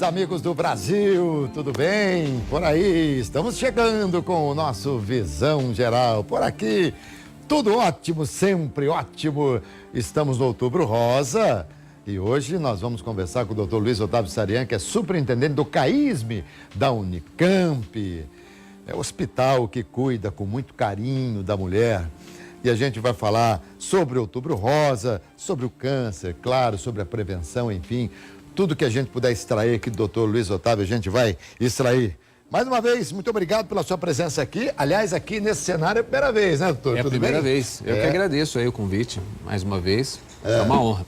meus amigos do Brasil, tudo bem? Por aí, estamos chegando com o nosso Visão Geral. Por aqui, tudo ótimo, sempre ótimo. Estamos no Outubro Rosa e hoje nós vamos conversar com o Dr. Luiz Otávio Sarian, que é superintendente do CAISM da Unicamp. É o hospital que cuida com muito carinho da mulher. E a gente vai falar sobre o Outubro Rosa, sobre o câncer, claro, sobre a prevenção, enfim. Tudo que a gente puder extrair aqui do Dr. Luiz Otávio, a gente vai extrair. Mais uma vez, muito obrigado pela sua presença aqui. Aliás, aqui nesse cenário é a primeira vez, né, doutor? É a primeira vez. Eu que agradeço aí o convite, mais uma vez. É uma honra.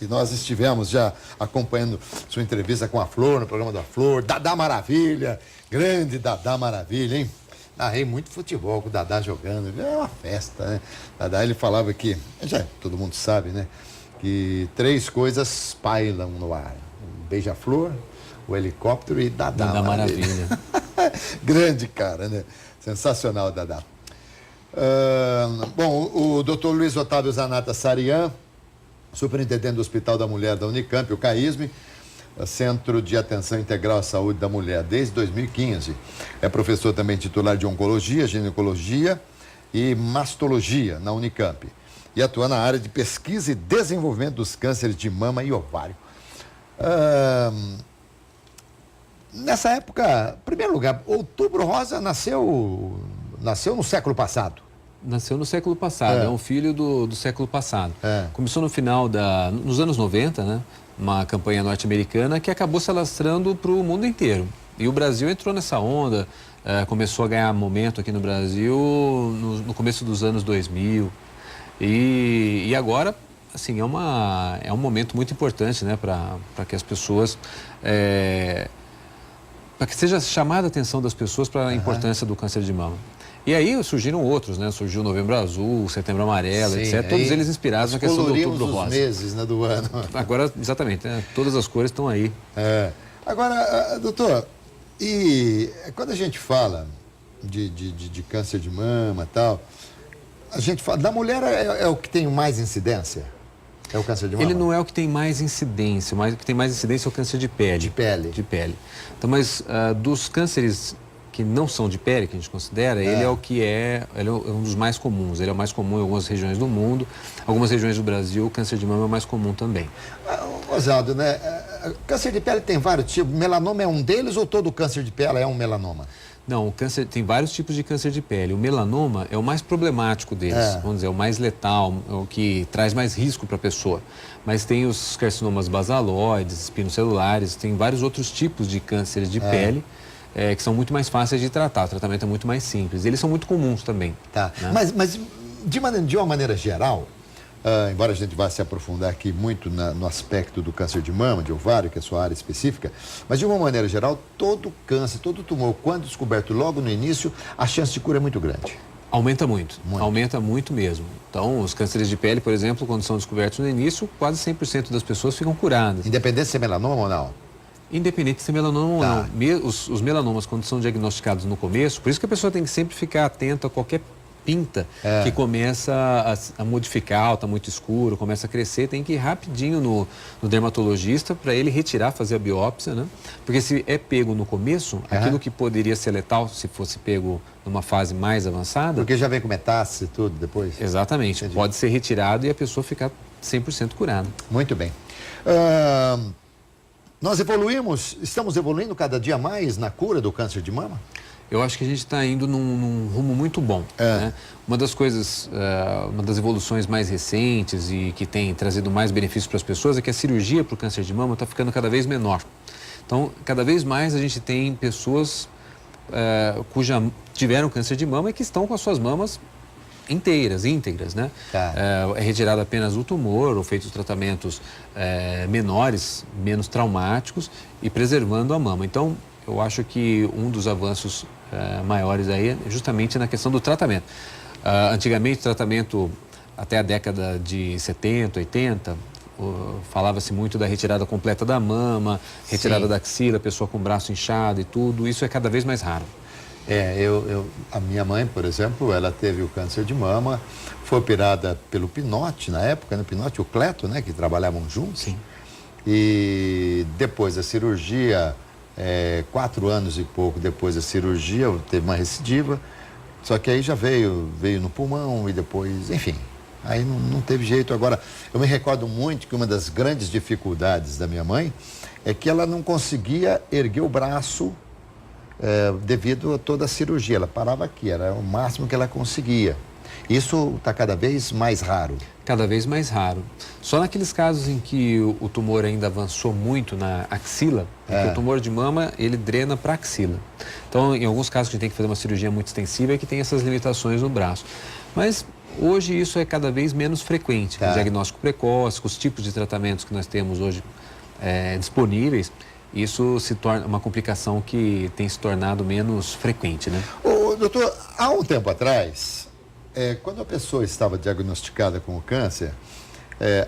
E nós estivemos já acompanhando sua entrevista com a Flor, no programa da Flor. Dadá Maravilha, grande Dadá Maravilha, hein? Narrei muito futebol com o Dadá jogando, é uma festa, né? Dadá, ele falava que, já todo mundo sabe, né? Que 3 coisas pairam no ar: o beija-flor, o helicóptero e Dadá Maravilha. Grande cara, né? Sensacional, Dadá. Bom, o Dr. Luiz Otávio Zanata Sarian, superintendente do Hospital da Mulher da Unicamp, o CAISM, Centro de Atenção Integral à Saúde da Mulher, desde 2015. É professor também titular de Oncologia, Ginecologia e Mastologia na Unicamp. E atua na área de pesquisa e desenvolvimento dos cânceres de mama e ovário. Nessa época, em primeiro lugar, Outubro Rosa nasceu no século passado. Nasceu no século passado, é um filho do século passado. Começou nos anos 90, né? Uma campanha norte-americana que acabou se alastrando para o mundo inteiro. E o Brasil entrou nessa onda, começou a ganhar momento aqui no Brasil no começo dos anos 2000. E agora, assim, é um momento muito importante, né, para que as pessoas... para que seja chamada a atenção das pessoas para a importância do câncer de mama. E aí surgiram outros, né? Surgiu o Novembro Azul, Setembro Amarelo, sim, etc. Todos eles inspirados na questão do Outubro Rosa. Os meses, né, do ano. Agora, exatamente, né? Todas as cores estão aí. Agora, doutor, e quando a gente fala de câncer de mama e tal, a gente fala, da mulher é o que tem mais incidência? É o câncer de mama? Ele não é o que tem mais incidência, mas o que tem mais incidência é o câncer de pele. De pele. De pele. Então, mas dos cânceres que não são de pele, que a gente considera, ele é um dos mais comuns. Ele é o mais comum em algumas regiões do mundo. Algumas regiões do Brasil, o câncer de mama é o mais comum também. Oswaldo, né? Câncer de pele tem vários tipos. Melanoma é um deles ou todo câncer de pele é um melanoma? Não, tem vários tipos de câncer de pele. O melanoma é o mais problemático deles, vamos dizer, é o mais letal, é o que traz mais risco para a pessoa. Mas tem os carcinomas basaloides, espinocelulares, tem vários outros tipos de cânceres de pele, que são muito mais fáceis de tratar. O tratamento é muito mais simples. Eles são muito comuns também. Tá. Né? Mas de uma maneira geral, embora a gente vá se aprofundar aqui muito no aspecto do câncer de mama, de ovário, que é a sua área específica, mas de uma maneira geral, todo câncer, todo tumor, quando descoberto logo no início, a chance de cura é muito grande. Aumenta muito. Aumenta muito mesmo. Então, os cânceres de pele, por exemplo, quando são descobertos no início, quase 100% das pessoas ficam curadas. Independente se é melanoma ou não? Independente se é melanoma ou não. Os melanomas, quando são diagnosticados no começo, por isso que a pessoa tem que sempre ficar atenta a qualquer pinta que começa a modificar, está muito escuro, começa a crescer, tem que ir rapidinho no dermatologista para ele retirar, fazer a biópsia, né? Porque se é pego no começo, aquilo que poderia ser letal, se fosse pego numa fase mais avançada... Porque já vem com metástase e tudo depois? Exatamente. Entendi. Pode ser retirado e a pessoa ficar 100% curada. Muito bem. Nós estamos evoluindo cada dia mais na cura do câncer de mama? Eu acho que a gente está indo num rumo muito bom. Né? Uma das coisas, uma das evoluções mais recentes e que tem trazido mais benefícios para as pessoas é que a cirurgia para o câncer de mama está ficando cada vez menor. Então, cada vez mais a gente tem pessoas tiveram câncer de mama e que estão com as suas mamas íntegras, né? É retirado apenas o tumor ou feitos tratamentos menores, menos traumáticos e preservando a mama. Então, eu acho que um dos avanços maiores aí é justamente na questão do tratamento. Antigamente, o tratamento até a década de 70, 80, falava-se muito da retirada completa da mama, retirada da axila, pessoa com o braço inchado e tudo. Isso é cada vez mais raro. A minha mãe, por exemplo, ela teve o câncer de mama, foi operada pelo Pinote na época, no Pinote e o Cleto, né, que trabalhavam juntos. Sim. E depois da cirurgia, 4 anos e pouco depois da cirurgia, teve uma recidiva. Só que aí já veio no pulmão e depois, enfim, aí não teve jeito. Agora, eu me recordo muito que uma das grandes dificuldades da minha mãe é que ela não conseguia erguer o braço devido a toda a cirurgia. Ela parava aqui, era o máximo que ela conseguia. Isso está cada vez mais raro. Cada vez mais raro. Só naqueles casos em que o tumor ainda avançou muito na axila, porque o tumor de mama, ele drena para a axila. Então, em alguns casos que a gente tem que fazer uma cirurgia muito extensiva é que tem essas limitações no braço. Mas hoje isso é cada vez menos frequente. O diagnóstico precoce, com os tipos de tratamentos que nós temos hoje disponíveis, isso se torna uma complicação que tem se tornado menos frequente, né? Ô, doutor, há um tempo atrás, quando a pessoa estava diagnosticada com o câncer,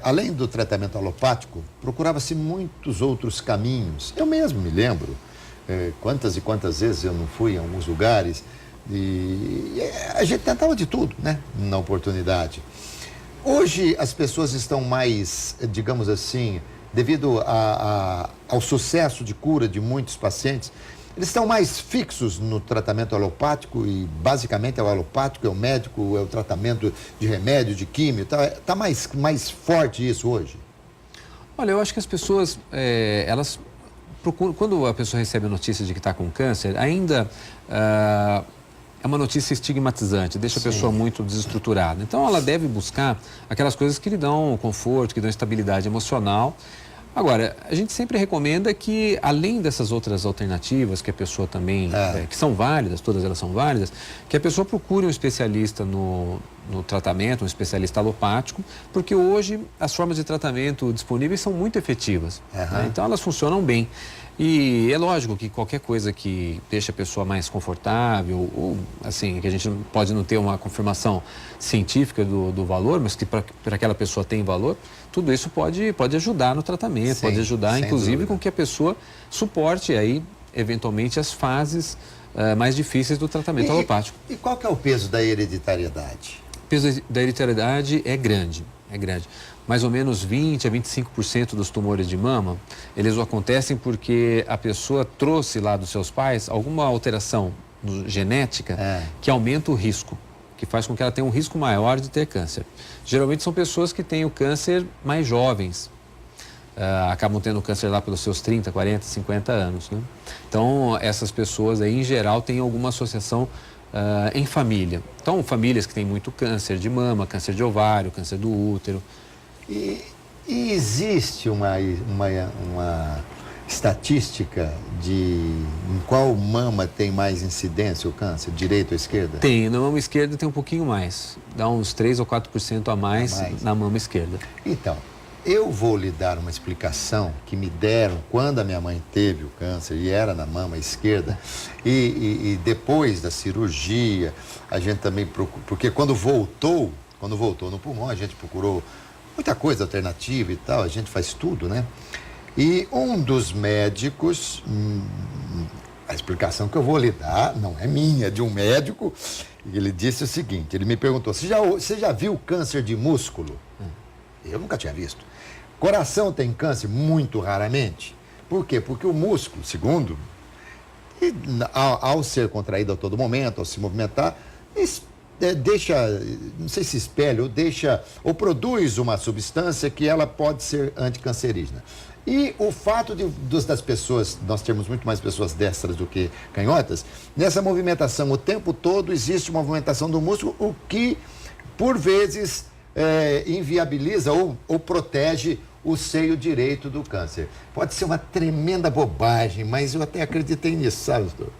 além do tratamento alopático, procurava-se muitos outros caminhos. Eu mesmo me lembro, quantas e quantas vezes eu não fui em alguns lugares e a gente tentava de tudo, né, na oportunidade. Hoje as pessoas estão mais, digamos assim, devido ao sucesso de cura de muitos pacientes, eles estão mais fixos no tratamento alopático e basicamente é o alopático, é o médico, é o tratamento de remédio, de químio, tá mais forte isso hoje? Olha, eu acho que as pessoas, elas procuram, quando a pessoa recebe a notícia de que está com câncer, ainda é uma notícia estigmatizante, deixa a pessoa muito desestruturada. Então ela deve buscar aquelas coisas que lhe dão conforto, que dão estabilidade emocional. Agora, a gente sempre recomenda que, além dessas outras alternativas que a pessoa também, que são válidas, todas elas são válidas, que a pessoa procure um especialista no tratamento, um especialista alopático, porque hoje as formas de tratamento disponíveis são muito efetivas, né? Então elas funcionam bem. E é lógico que qualquer coisa que deixe a pessoa mais confortável, ou assim, que a gente pode não ter uma confirmação científica do valor, mas que para aquela pessoa tem valor, tudo isso pode ajudar no tratamento, pode ajudar inclusive com que a pessoa suporte aí, eventualmente, as fases mais difíceis do tratamento alopático. E qual que é o peso da hereditariedade? O peso da hereditariedade é grande. Mais ou menos 20% a 25% dos tumores de mama, eles acontecem porque a pessoa trouxe lá dos seus pais alguma alteração genética que aumenta o risco, que faz com que ela tenha um risco maior de ter câncer. Geralmente são pessoas que têm o câncer mais jovens, acabam tendo câncer lá pelos seus 30, 40, 50 anos, né? Então, essas pessoas aí, em geral, têm alguma associação em família. Então, famílias que têm muito câncer de mama, câncer de ovário, câncer do útero. E existe uma estatística de em qual mama tem mais incidência o câncer, direita ou esquerda? Tem, na mama esquerda tem um pouquinho mais, dá uns 3 ou 4% a mais na mama esquerda. Então, eu vou lhe dar uma explicação que me deram quando a minha mãe teve o câncer e era na mama esquerda e depois da cirurgia, a gente também procurou, porque quando voltou no pulmão, a gente procurou muita coisa alternativa e tal, a gente faz tudo, né? E um dos médicos, a explicação que eu vou lhe dar, não é minha, é de um médico, ele disse o seguinte, ele me perguntou, você já viu câncer de músculo? Eu nunca tinha visto. Coração tem câncer? Muito raramente. Por quê? Porque o músculo, segundo, ao ser contraído a todo momento, ao se movimentar, deixa, não sei se espelha, ou produz uma substância que ela pode ser anticancerígena. E o fato das pessoas, nós temos muito mais pessoas destras do que canhotas, nessa movimentação o tempo todo existe uma movimentação do músculo, o que, por vezes, inviabiliza ou protege o seio direito do câncer. Pode ser uma tremenda bobagem, mas eu até acreditei nisso, sabe, doutor?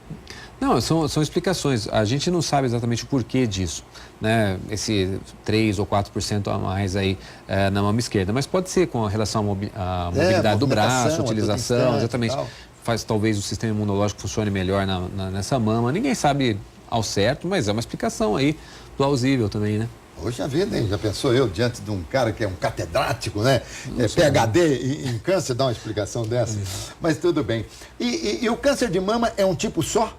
Não, são explicações. A gente não sabe exatamente o porquê disso, né? Esse 3 ou 4% a mais aí na mama esquerda. Mas pode ser com relação à mobilidade do braço, utilização, exatamente. Faz talvez o sistema imunológico funcione melhor nessa mama. Ninguém sabe ao certo, mas é uma explicação aí plausível também, né? Hoje a vida, hein? Já pensou eu diante de um cara que é um catedrático, né? PhD em câncer, dá uma explicação dessa. Mas tudo bem. E o câncer de mama é um tipo só?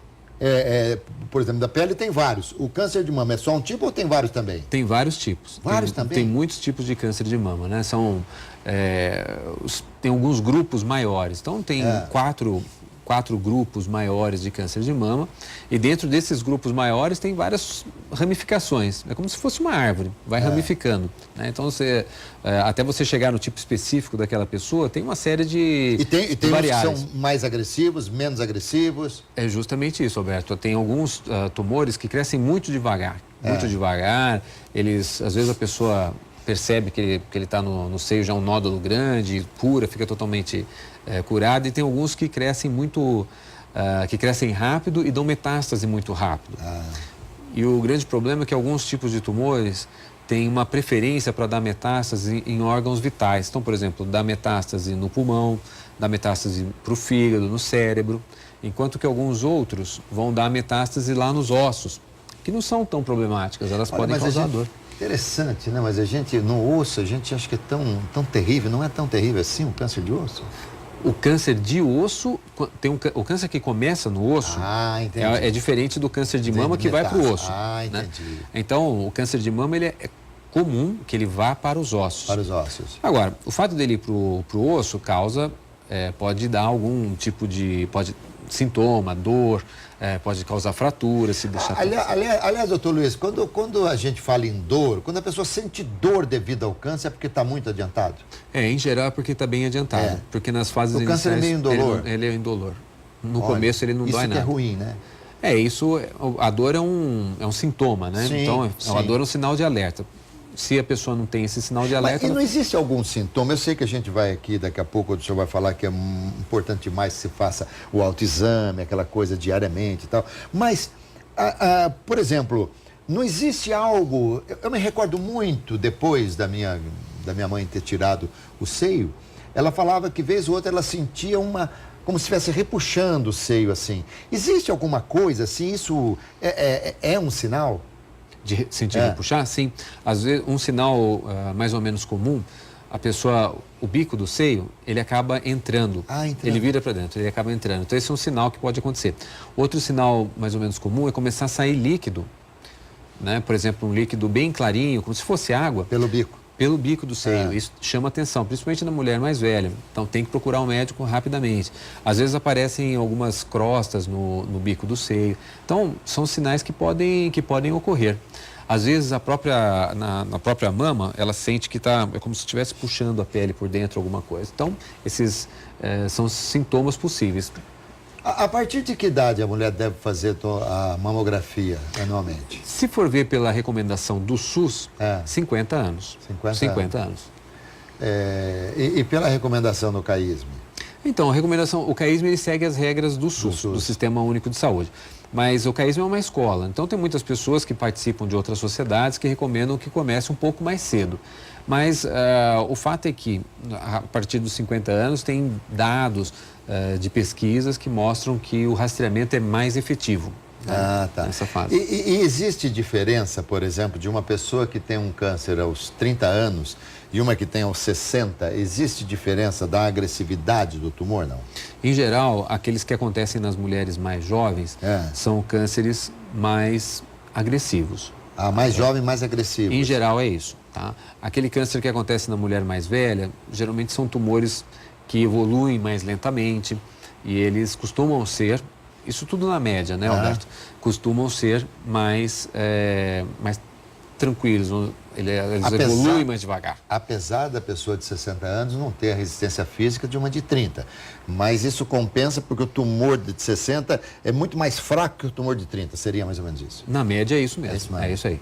por exemplo, da pele tem vários. O câncer de mama é só um tipo ou tem vários também? Tem vários tipos. Vários também? Tem muitos tipos de câncer de mama, né? Tem alguns grupos maiores. Então, tem quatro grupos maiores de câncer de mama, e dentro desses grupos maiores tem várias ramificações. É como se fosse uma árvore, vai ramificando, né? Então, até você chegar no tipo específico daquela pessoa, tem uma série de variáveis. Uns que são mais agressivos, menos agressivos? É justamente isso, Alberto. Tem alguns tumores que crescem muito devagar. Muito devagar. Às vezes a pessoa percebe que ele está no seio já um nódulo grande, cura, fica totalmente curado, e tem alguns que crescem que crescem rápido e dão metástase muito rápido. E o grande problema é que alguns tipos de tumores têm uma preferência para dar metástase em órgãos vitais. Então, por exemplo, dá metástase no pulmão, dá metástase para o fígado, no cérebro, enquanto que alguns outros vão dar metástase lá nos ossos, que não são tão problemáticas, elas podem causar dor. Interessante, né? Mas no osso, a gente acha que é tão terrível. Não é tão terrível assim o câncer de osso? O câncer de osso, o câncer que começa no osso é diferente do câncer de mama que vai para o osso. Entendi. Né? Então, o câncer de mama é comum que ele vá para os ossos. Para os ossos. Agora, o fato dele ir para o osso pode dar algum tipo de sintoma, dor, pode causar fratura, se deixar... Aliás, doutor Luiz, quando a gente fala em dor, quando a pessoa sente dor devido ao câncer, é porque está muito adiantado? Em geral é porque está bem adiantado, porque nas fases iniciais... O câncer é meio indolor? Ele é indolor. No começo ele não dói nada. Isso que é ruim, né? A dor é um sintoma, né? Sim, então, a dor é um sim. sinal de alerta. Se a pessoa não tem esse sinal de alerta... Mas não existe algum sintoma? Eu sei que a gente vai aqui, daqui a pouco o senhor vai falar que é importante demais que se faça o autoexame, aquela coisa diariamente e tal. Mas, por exemplo, não existe algo... Eu me recordo muito, depois da minha mãe ter tirado o seio, ela falava que vez ou outra ela sentia como se estivesse repuxando o seio assim. Existe alguma coisa assim? Isso é um sinal? De sentir repuxar? Sim. Às vezes, um sinal mais ou menos comum, o bico do seio, ele acaba entrando. Ele vira para dentro, ele acaba entrando. Então, esse é um sinal que pode acontecer. Outro sinal mais ou menos comum é começar a sair líquido, né? Por exemplo, um líquido bem clarinho, como se fosse água. Pelo bico? Pelo bico do seio. Isso chama atenção, principalmente na mulher mais velha. Então, tem que procurar um médico rapidamente. Às vezes aparecem algumas crostas no bico do seio. Então, são sinais que podem ocorrer. Às vezes, na própria mama, ela sente que é como se estivesse puxando a pele por dentro, alguma coisa. Então, esses são sintomas possíveis. A partir de que idade a mulher deve fazer a mamografia anualmente? Se for ver pela recomendação do SUS, 50 anos. 50 anos. E pela recomendação do CAISM? Então, o CAISM ele segue as regras do SUS, do Sistema Único de Saúde. Mas o CAISM é uma escola, então tem muitas pessoas que participam de outras sociedades que recomendam que comece um pouco mais cedo. Mas o fato é que, a partir dos 50 anos, tem dados de pesquisas que mostram que o rastreamento é mais efetivo. Nessa fase. E existe diferença, por exemplo, de uma pessoa que tem um câncer aos 30 anos e uma que tem aos 60? Existe diferença da agressividade do tumor, não? Em geral, aqueles que acontecem nas mulheres mais jovens são cânceres mais agressivos. Mais jovem, mais agressivo. Em geral é isso, tá? Aquele câncer que acontece na mulher mais velha, geralmente são tumores que evoluem mais lentamente e eles costumam ser, isso tudo na média, né, Alberto? Costumam ser mais tranquilos, eles evoluem mais devagar. Apesar da pessoa de 60 anos não ter a resistência física de uma de 30, mas isso compensa porque o tumor de 60 é muito mais fraco que o tumor de 30, seria mais ou menos isso? Na média é isso mesmo, é isso aí.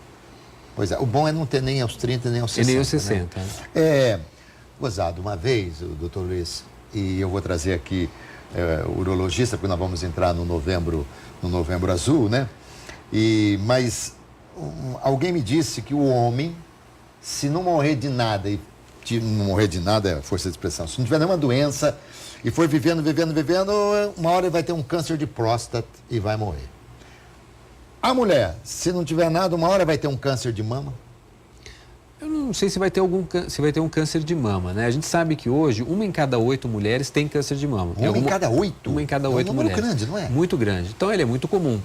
Pois é, o bom é não ter nem aos 30 nem aos 60. E nem aos 60. Né? Gozado, uma vez, doutor Luiz, e eu vou trazer aqui o urologista, porque nós vamos entrar no novembro azul, né? Mas alguém me disse que o homem, se não morrer de nada, não morrer de nada é força de expressão, se não tiver nenhuma doença e for vivendo, uma hora ele vai ter um câncer de próstata e vai morrer. A mulher, se não tiver nada, uma hora vai ter um câncer de mama? Eu não sei se vai ter um câncer de mama, né? A gente sabe que hoje 1 em cada 8 mulheres tem câncer de mama. 1 em cada 8? 1 em cada 8 mulheres. É um número grande, não é? Muito grande. Então ele é muito comum.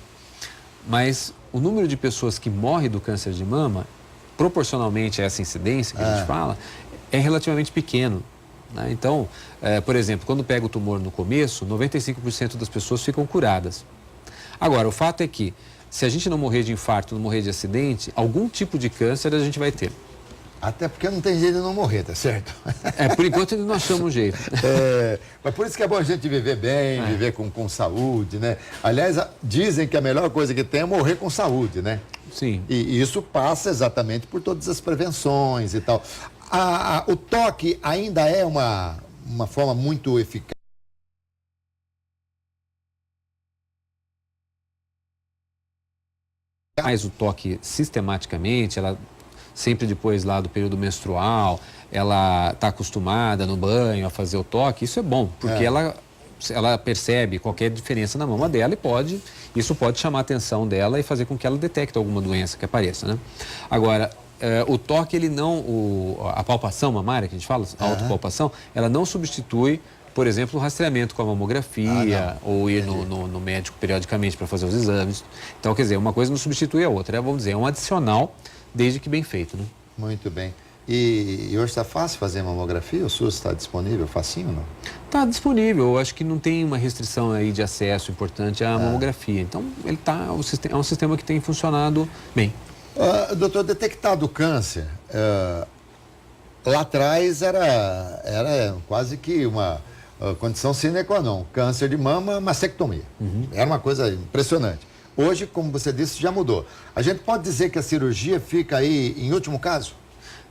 Mas o número de pessoas que morrem do câncer de mama, proporcionalmente a essa incidência que a gente fala, é relativamente pequeno. Né? Então, por exemplo, quando pega o tumor no começo, 95% das pessoas ficam curadas. Agora, o fato é que, se a gente não morrer de infarto, não morrer de acidente, algum tipo de câncer a gente vai ter. Até porque não tem jeito de não morrer, tá certo? Por enquanto ainda não achamos um jeito. Mas por isso que é bom a gente viver bem, viver com saúde, né? Aliás, dizem que a melhor coisa que tem é morrer com saúde, né? Sim. E isso passa exatamente por todas as prevenções e tal. O toque ainda é uma forma muito eficaz. Faz o toque sistematicamente, ela sempre depois lá do período menstrual, ela está acostumada no banho a fazer o toque, isso é bom, porque ela percebe qualquer diferença na mama dela e isso pode chamar a atenção dela e fazer com que ela detecte alguma doença que apareça, né? Agora, o toque, ele não, a palpação mamária, que a gente fala, a autopalpação, ela não substitui, por exemplo, o rastreamento com a mamografia ou ir no médico periodicamente para fazer os exames. Então, quer dizer, uma coisa não substitui a outra, vamos dizer, é um adicional, desde que bem feito, né? Muito bem. E hoje está fácil fazer mamografia? O SUS está disponível, facinho ou não? Está disponível, eu acho que não tem uma restrição aí de acesso importante à mamografia. Então, é um sistema que tem funcionado bem. Doutor, detectado o câncer, lá atrás era quase que uma condição sine qua non, câncer de mama, mastectomia. Era uma coisa impressionante. Hoje, como você disse, já mudou. A gente pode dizer que a cirurgia fica aí em último caso?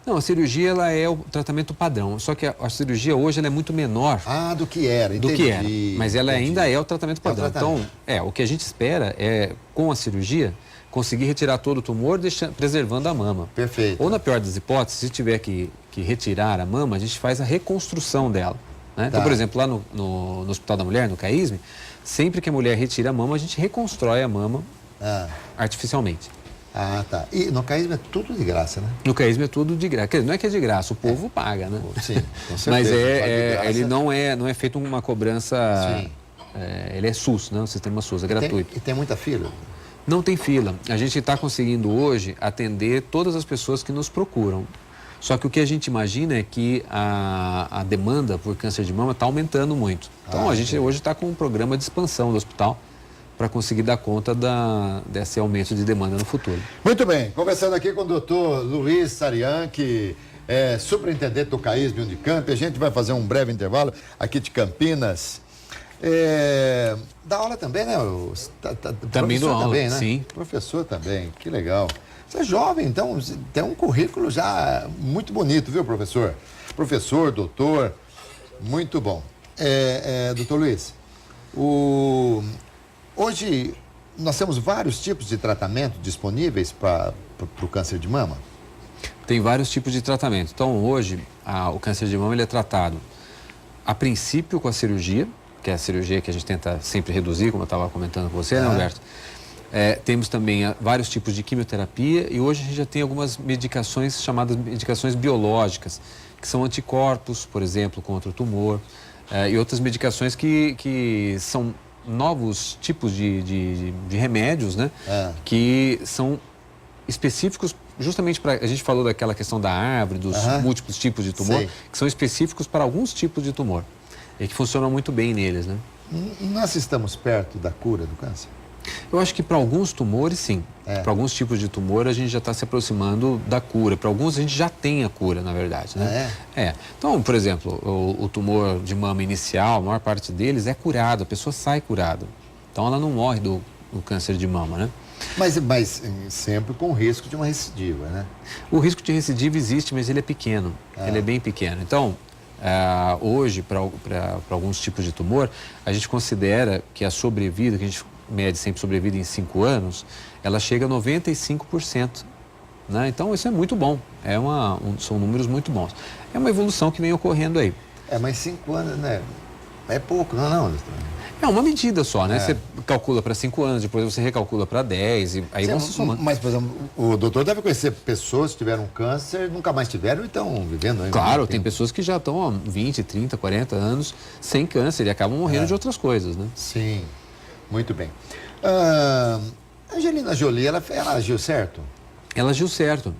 Não, a cirurgia ela é o tratamento padrão, só que a cirurgia hoje ela é muito menor. Do que era, entendi. Do que era, mas ela ainda é o tratamento padrão. Então, o que a gente espera é, com a cirurgia, conseguir retirar todo o tumor, preservando a mama. Perfeito. Ou, na pior das hipóteses, se tiver que retirar a mama, a gente faz a reconstrução dela. Né? Então, por exemplo, lá no Hospital da Mulher, no CAISM, sempre que a mulher retira a mama, a gente reconstrói a mama artificialmente. Tá. E no CAISM é tudo de graça, né? No CAISM é tudo de graça. Quer dizer, não é que é de graça, o povo paga, né? Sim, com certeza. Mas ele não é feito uma cobrança... ele é SUS, né? O sistema SUS, é gratuito. E tem muita fila? Não tem fila. A gente está conseguindo hoje atender todas as pessoas que nos procuram. Só que o que a gente imagina é que a demanda por câncer de mama está aumentando muito. Então, a gente hoje está com um programa de expansão do hospital para conseguir dar conta desse aumento de demanda no futuro. Muito bem. Conversando aqui com o doutor Luiz Sarian, que é superintendente do CAISM Unicamp. A gente vai fazer um breve intervalo aqui de Campinas. Dá aula também, né? Também dou aula, também, né? Sim. Professor também, que legal. Você é jovem, então tem um currículo já muito bonito, viu, professor? Professor, doutor, muito bom. Doutor Luiz, hoje nós temos vários tipos de tratamento disponíveis para o câncer de mama? Tem vários tipos de tratamento. Então, hoje, o câncer de mama ele é tratado, a princípio, com a cirurgia, que é a cirurgia que a gente tenta sempre reduzir, como eu estava comentando com você, né, Humberto? Temos também vários tipos de quimioterapia e hoje a gente já tem algumas medicações chamadas medicações biológicas, que são anticorpos, por exemplo, contra o tumor, e outras medicações que são novos tipos de remédios, né? Que são específicos justamente para... A gente falou daquela questão da árvore, dos múltiplos tipos de tumor, que são específicos para alguns tipos de tumor e que funcionam muito bem neles, né? Nós estamos perto da cura do câncer? Eu acho que para alguns tumores, sim. Para alguns tipos de tumor, a gente já está se aproximando da cura. Para alguns, a gente já tem a cura, na verdade, né? Então, por exemplo, o tumor de mama inicial, a maior parte deles é curado, a pessoa sai curada. Então, ela não morre do câncer de mama, né? Mas sempre com o risco de uma recidiva, né? O risco de recidiva existe, mas ele é pequeno. Ele é bem pequeno. Então, hoje, para alguns tipos de tumor, a gente considera que a sobrevida, que a gente mede sempre sobrevida em 5 anos, ela chega a 95%. Né? Então, isso é muito bom. São números muito bons. É uma evolução que vem ocorrendo aí. Mas 5 anos, né? É pouco, não, doutor? É uma medida só, né? Você calcula para 5 anos, depois você recalcula para 10 e aí vão se somando. Mas, por exemplo, o doutor deve conhecer pessoas que tiveram câncer, nunca mais tiveram e estão vivendo ainda. Claro, tem pessoas que já estão há 20, 30, 40 anos sem câncer e acabam morrendo de outras coisas, né? Sim, muito bem. Angelina Jolie, ela agiu certo? Ela agiu certo.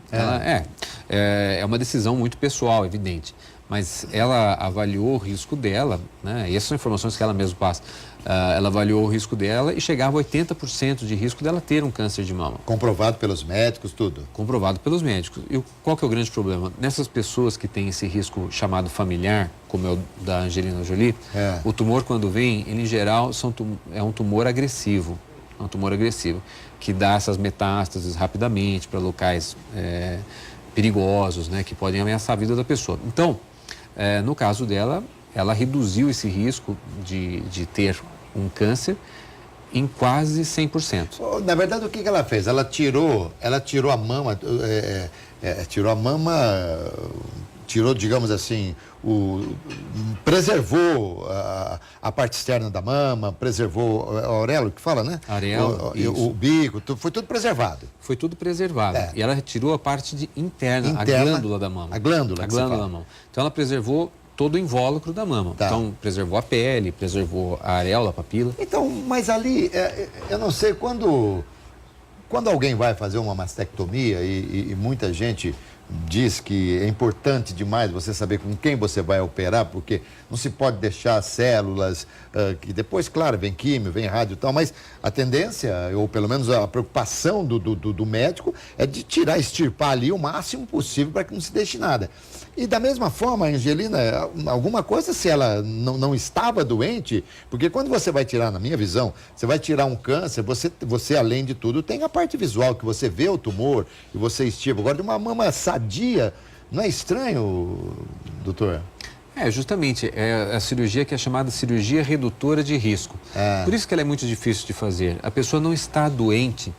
É uma decisão muito pessoal, evidente. Mas ela avaliou o risco dela, né? E essas são informações que ela mesma passa. Ela avaliou o risco dela e chegava a 80% de risco dela ter um câncer de mama. Comprovado pelos médicos, tudo? Comprovado pelos médicos. E qual que é o grande problema? Nessas pessoas que têm esse risco chamado familiar, como é o da Angelina Jolie, o tumor quando vem, ele em geral é um tumor agressivo. É um tumor agressivo, que dá essas metástases rapidamente para locais perigosos, né? Que podem ameaçar a vida da pessoa. Então, no caso dela, ela reduziu esse risco de ter um câncer em quase 100%. Na verdade, o que ela fez? Ela tirou a mama, tirou, digamos assim, preservou a parte externa da mama, preservou a auréola, que fala, né? Areola, o bico, foi tudo preservado. Foi tudo preservado. E ela retirou a parte interna, a glândula da mama. A glândula da mama. Então, ela preservou todo o invólucro da mama. Tá. Então, preservou a pele, preservou a areola, a papila. Então, mas ali, eu não sei, quando alguém vai fazer uma mastectomia e muita gente diz que é importante demais você saber com quem você vai operar, porque não se pode deixar células, que depois, claro, vem químio, vem rádio e tal, mas a tendência, ou pelo menos a preocupação do médico, é de extirpar ali o máximo possível para que não se deixe nada. E da mesma forma, Angelina, alguma coisa se ela não estava doente, porque quando você vai tirar, na minha visão, você vai tirar um câncer, você além de tudo tem a parte visual, que você vê o tumor e você estirpa. Agora, de uma mama sadia, não é estranho, doutor? Justamente, é a cirurgia que é chamada cirurgia redutora de risco. Por isso que ela é muito difícil de fazer. A pessoa não está doente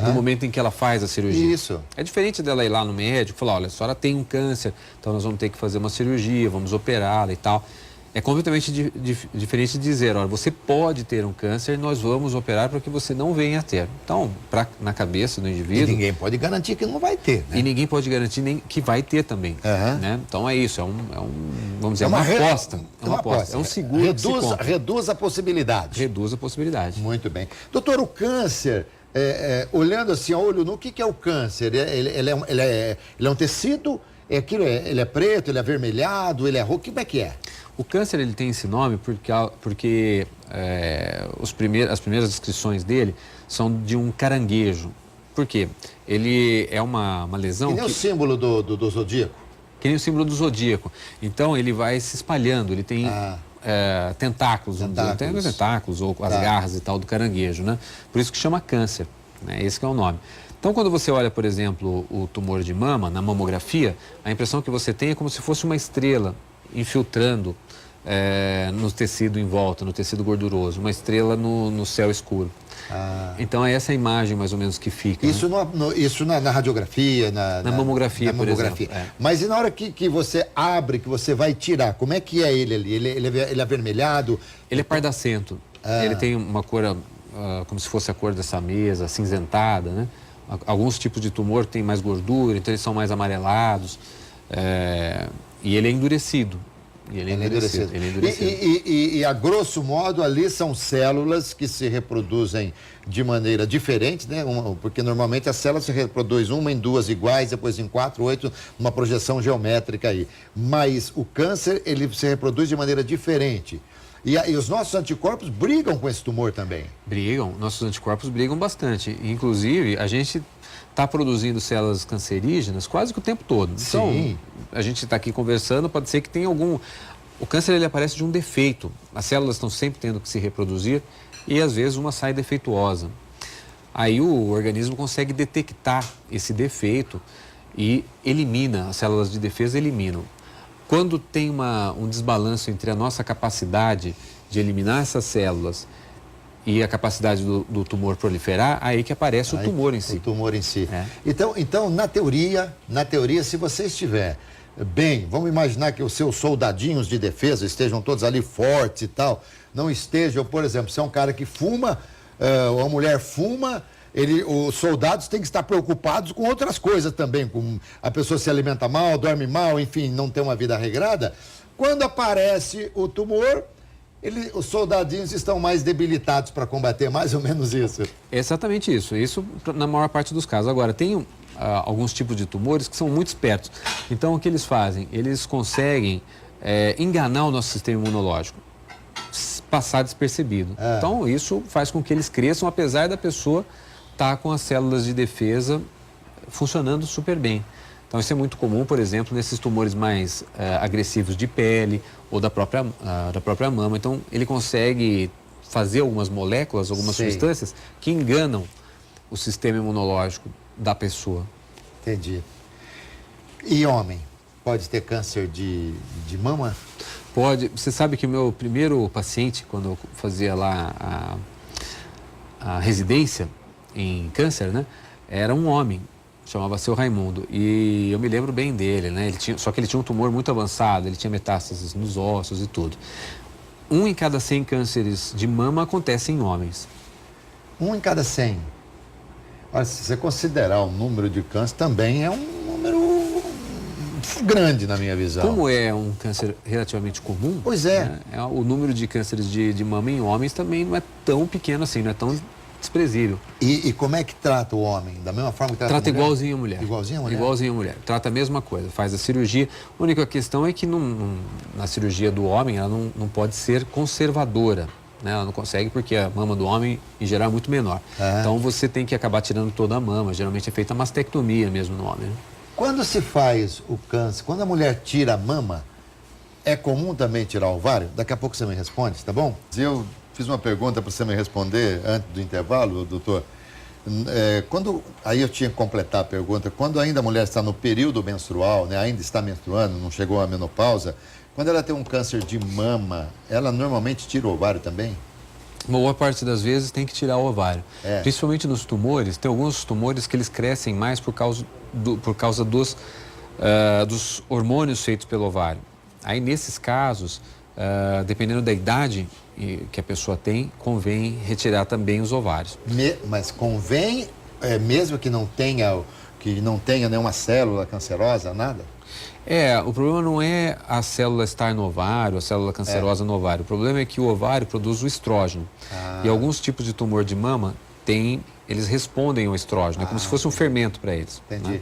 no momento em que ela faz a cirurgia. Isso. É diferente dela ir lá no médico e falar, olha, a senhora tem um câncer, então nós vamos ter que fazer uma cirurgia, vamos operá-la e tal. É completamente diferente de dizer, olha, você pode ter um câncer, nós vamos operar para que você não venha a ter. Então, na cabeça do indivíduo... E ninguém pode garantir que não vai ter, né? E ninguém pode garantir nem que vai ter também, né? Então é isso, vamos dizer, uma aposta. É uma aposta, é um seguro reduz a possibilidade. Reduz a possibilidade. Muito bem. Doutor, o câncer, olhando assim a olho nu, o que é o câncer? Ele é um tecido? Ele é preto, ele é avermelhado, ele é roxo, como é que é? O câncer ele tem esse nome porque as primeiras descrições dele são de um caranguejo. Por quê? Ele é uma lesão... Que nem o símbolo do zodíaco. Que nem o símbolo do zodíaco. Então ele vai se espalhando, ele tem tentáculos, vamos dizer, tem os tentáculos ou as garras e tal do caranguejo, né? Por isso que chama câncer, né? Esse que é o nome. Então, quando você olha, por exemplo, o tumor de mama, na mamografia, a impressão que você tem é como se fosse uma estrela infiltrando no tecido em volta, no tecido gorduroso, uma estrela no céu escuro. Então, é essa imagem, mais ou menos, que fica. Isso, né? Isso na radiografia, na mamografia, por mamografia. Exemplo. Mas e na hora que você abre, que você vai tirar, como é que é ele ali? Ele é avermelhado? Ele é pardacento. Ele tem uma cor, como se fosse a cor dessa mesa, acinzentada, né? Alguns tipos de tumor têm mais gordura, então eles são mais amarelados. E ele é endurecido. Ele é endurecido. E a grosso modo ali são células que se reproduzem de maneira diferente, né? Porque normalmente as células se reproduzem uma em duas iguais, depois em 4, 8, uma projeção geométrica aí. Mas o câncer, ele se reproduz de maneira diferente. E os nossos anticorpos brigam com esse tumor também? Brigam, nossos anticorpos brigam bastante. Inclusive, a gente está produzindo células cancerígenas quase que o tempo todo. Então, sim, a gente está aqui conversando, pode ser que tenha algum... O câncer, ele aparece de um defeito. As células estão sempre tendo que se reproduzir e, às vezes, uma sai defeituosa. Aí o organismo consegue detectar esse defeito e elimina, as células de defesa eliminam. Quando tem um desbalanço entre a nossa capacidade de eliminar essas células e a capacidade do tumor proliferar, aí que aparece o tumor em si. O tumor em si. Então, na teoria, se você estiver bem, vamos imaginar que os seus soldadinhos de defesa estejam todos ali fortes e tal, não estejam, por exemplo, se é um cara que fuma, uma mulher fuma, os soldados têm que estar preocupados com outras coisas também, com a pessoa se alimenta mal, dorme mal, enfim, não tem uma vida regrada. Quando aparece o tumor, os soldadinhos estão mais debilitados para combater, mais ou menos isso. É exatamente isso. Isso na maior parte dos casos. Agora, tem alguns tipos de tumores que são muito espertos. Então, o que eles fazem? Eles conseguem enganar o nosso sistema imunológico, passar despercebido. Então, isso faz com que eles cresçam, apesar da pessoa estar com as células de defesa funcionando super bem. Então, isso é muito comum, por exemplo, nesses tumores mais agressivos de pele ou da própria mama. Então, ele consegue fazer algumas moléculas, algumas substâncias que enganam o sistema imunológico da pessoa. Entendi. E homem? Pode ter câncer de mama? Pode. Você sabe que o meu primeiro paciente, quando eu fazia lá a residência em câncer, né, era um homem, chamava-se seu Raimundo. E eu me lembro bem dele, né? Só que ele tinha um tumor muito avançado, ele tinha metástases nos ossos e tudo. 1 em cada 100 cânceres de mama acontece em homens. 1 em cada 100. Olha, se você considerar o número de câncer, também é um número grande na minha visão. Como é um câncer relativamente comum, pois é. Né, o número de cânceres de mama em homens também não é tão pequeno assim, não é tão desprezível. E como é que trata o homem? Da mesma forma que trata a mulher? Igualzinho a mulher. Igualzinho a mulher? Igualzinho a mulher. Trata a mesma coisa, faz a cirurgia. A única questão é que na cirurgia do homem ela não pode ser conservadora. Né? Ela não consegue porque a mama do homem, em geral, é muito menor. Então você tem que acabar tirando toda a mama. Geralmente é feita a mastectomia mesmo no homem. Né? Quando se faz o câncer, quando a mulher tira a mama, é comum também tirar o ovário? Daqui a pouco você me responde, tá bom? Eu fiz uma pergunta para você me responder antes do intervalo, doutor. Aí eu tinha que completar a pergunta. Quando ainda a mulher está no período menstrual, né, ainda está menstruando, não chegou à menopausa, quando ela tem um câncer de mama, ela normalmente tira o ovário também? Uma boa parte das vezes tem que tirar o ovário. Principalmente nos tumores, tem alguns tumores que eles crescem mais por causa dos hormônios feitos pelo ovário. Aí nesses casos, dependendo da idade que a pessoa tem, convém retirar também os ovários. Mas convém, mesmo que não tenha nenhuma célula cancerosa, nada? O problema não é a célula estar no ovário, a célula cancerosa no ovário. O problema é que o ovário produz o estrógeno. E alguns tipos de tumor de mama, eles respondem ao estrógeno. É como se fosse um fermento para eles. Entendi. Né?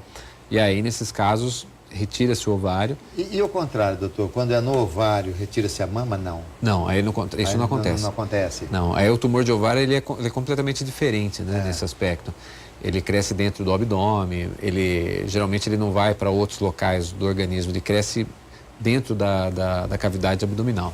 E aí, nesses casos, retira-se o ovário. E o contrário, doutor? Quando é no ovário, retira-se a mama, não? Não, isso não acontece. Não acontece? Não, aí o tumor de ovário ele é completamente diferente, né, nesse aspecto. Ele cresce dentro do abdômen, geralmente ele não vai para outros locais do organismo, ele cresce dentro da cavidade abdominal.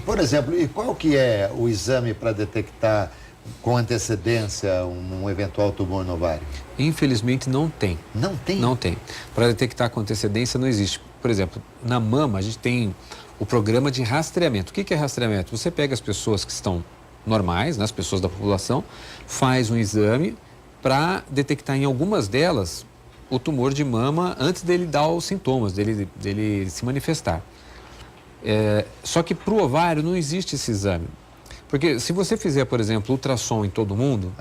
Por exemplo, qual que é o exame para detectar com antecedência um eventual tumor no ovário? Infelizmente não tem. Não tem? Não tem. Para detectar com antecedência não existe. Por exemplo, na mama a gente tem o programa de rastreamento. O que é rastreamento? Você pega as pessoas que estão normais, né, as pessoas da população, faz um exame para detectar em algumas delas o tumor de mama antes dele dar os sintomas, dele se manifestar. Só que para o ovário não existe esse exame. Porque se você fizer, por exemplo, ultrassom em todo mundo,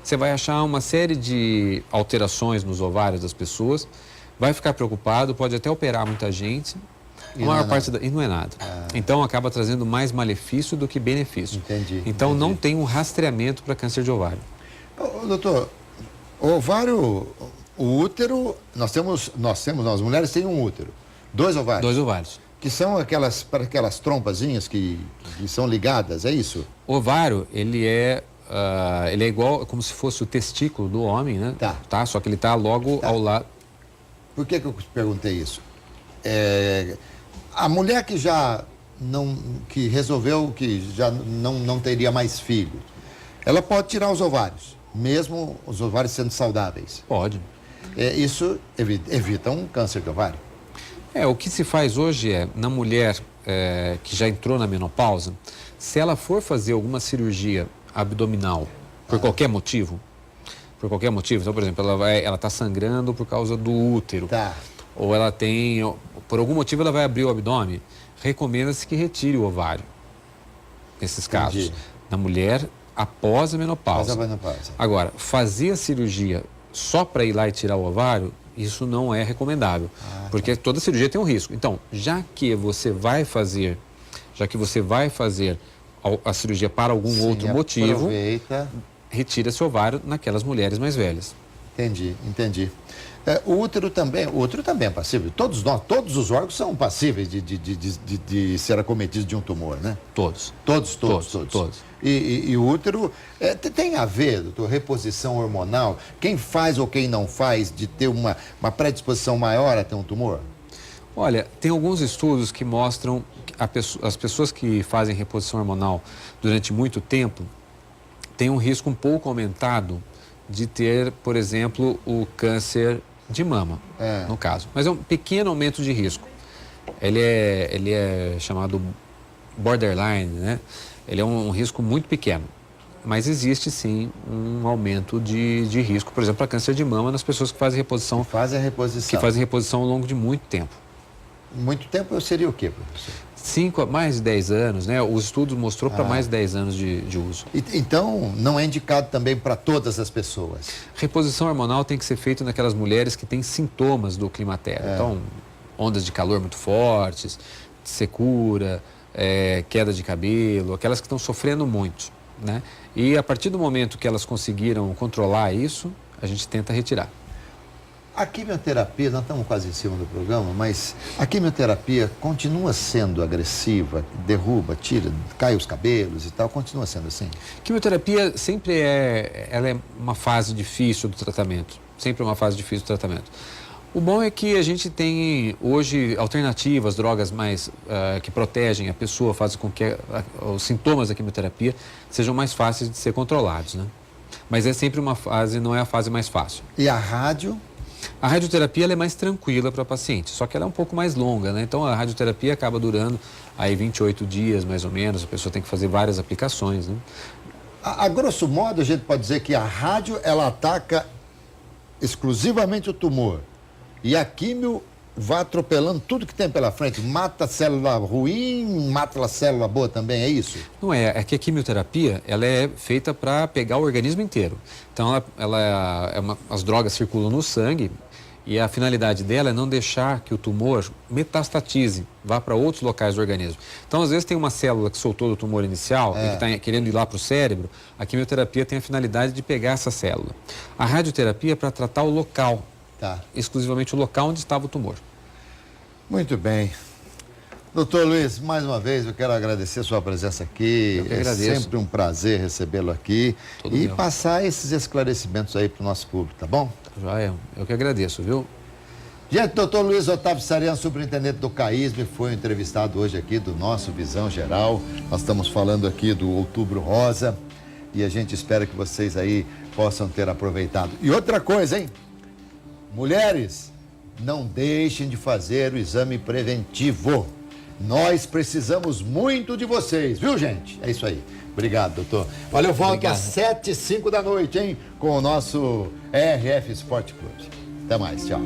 você vai achar uma série de alterações nos ovários das pessoas, vai ficar preocupado, pode até operar muita gente, e não é nada. Então acaba trazendo mais malefício do que benefício. Entendi. Então não tem um rastreamento para câncer de ovário. Doutor, o ovário, o útero, nós mulheres têm um útero, 2 ovários. 2 ovários. Que são aquelas trompazinhas que são ligadas, é isso? O ovário, ele é igual, como se fosse o testículo do homem, né? Tá. Só que ele está logo ao lado. Por que eu perguntei isso? A mulher que resolveu que já não teria mais filho, ela pode tirar os ovários, mesmo os ovários sendo saudáveis? Pode. Isso evita um câncer de ovário? O que se faz hoje na mulher que já entrou na menopausa, se ela for fazer alguma cirurgia abdominal por qualquer motivo, então, por exemplo, ela está sangrando por causa do útero, ou ela tem, por algum motivo ela vai abrir o abdômen, recomenda-se que retire o ovário, nesses casos. Entendi. Na mulher após a menopausa. Agora, fazer a cirurgia só para ir lá e tirar o ovário, isso não é recomendável, porque toda cirurgia tem um risco. Então, já que você vai fazer a cirurgia para algum outro motivo, retira seu ovário naquelas mulheres mais velhas. Entendi. O útero também é passível. Todos os órgãos são passíveis de ser acometidos de um tumor, né? Todos. Todos. E o útero tem a ver, doutor, reposição hormonal? Quem faz ou quem não faz de ter uma predisposição maior a ter um tumor? Olha, tem alguns estudos que mostram que as pessoas que fazem reposição hormonal durante muito tempo têm um risco um pouco aumentado de ter, por exemplo, o câncer de mama, no caso. Mas é um pequeno aumento de risco. Ele é chamado borderline, né? Ele é um risco muito pequeno. Mas existe, sim, um aumento de risco, por exemplo, para câncer de mama nas pessoas que fazem reposição. Que fazem reposição ao longo de muito tempo. Muito tempo seria o quê, professor? 5 a mais de 10 anos, né? Os estudos mostrou para mais de 10 anos de uso. Então, não é indicado também para todas as pessoas? Reposição hormonal tem que ser feita naquelas mulheres que têm sintomas do climatério. Então, ondas de calor muito fortes, secura, queda de cabelo, aquelas que estão sofrendo muito, né? E a partir do momento que elas conseguiram controlar isso, a gente tenta retirar. A quimioterapia, nós estamos quase em cima do programa, mas a quimioterapia continua sendo agressiva, derruba, tira, cai os cabelos e tal, continua sendo assim? Quimioterapia sempre ela é uma fase difícil do tratamento, sempre uma fase difícil do tratamento. O bom é que a gente tem hoje alternativas, drogas mais que protegem a pessoa, fazem com que os sintomas da quimioterapia sejam mais fáceis de ser controlados, né? Mas é sempre uma fase, não é a fase mais fácil. E a rádio? A radioterapia ela é mais tranquila para a paciente, só que ela é um pouco mais longa, né? Então a radioterapia acaba durando aí 28 dias mais ou menos, a pessoa tem que fazer várias aplicações, né? A grosso modo a gente pode dizer que a rádio ela ataca exclusivamente o tumor e a químio vai atropelando tudo que tem pela frente, mata a célula ruim, mata a célula boa também, é isso? Não é que a quimioterapia ela é feita para pegar o organismo inteiro. Então as drogas circulam no sangue e a finalidade dela é não deixar que o tumor metastatize, vá para outros locais do organismo. Então, às vezes tem uma célula que soltou do tumor inicial e que está querendo ir lá para o cérebro, a quimioterapia tem a finalidade de pegar essa célula. A radioterapia é para tratar o local. Exclusivamente o local onde estava o tumor. Muito bem. Doutor Luiz, mais uma vez eu quero agradecer a sua presença aqui. Eu que agradeço. É sempre um prazer recebê-lo aqui e passar esses esclarecimentos aí para o nosso público, tá bom? Joia, eu que agradeço, viu? Gente, doutor Luiz Otávio Sarian, superintendente do CAISM, foi entrevistado hoje aqui do nosso Visão Geral. Nós estamos falando aqui do Outubro Rosa e a gente espera que vocês aí possam ter aproveitado. E outra coisa, hein? Mulheres, não deixem de fazer o exame preventivo. Nós precisamos muito de vocês, viu, gente? É isso aí. Obrigado, doutor. Valeu, volta às 7h05 da noite, hein? Com o nosso RF Sport Clube. Até mais, tchau.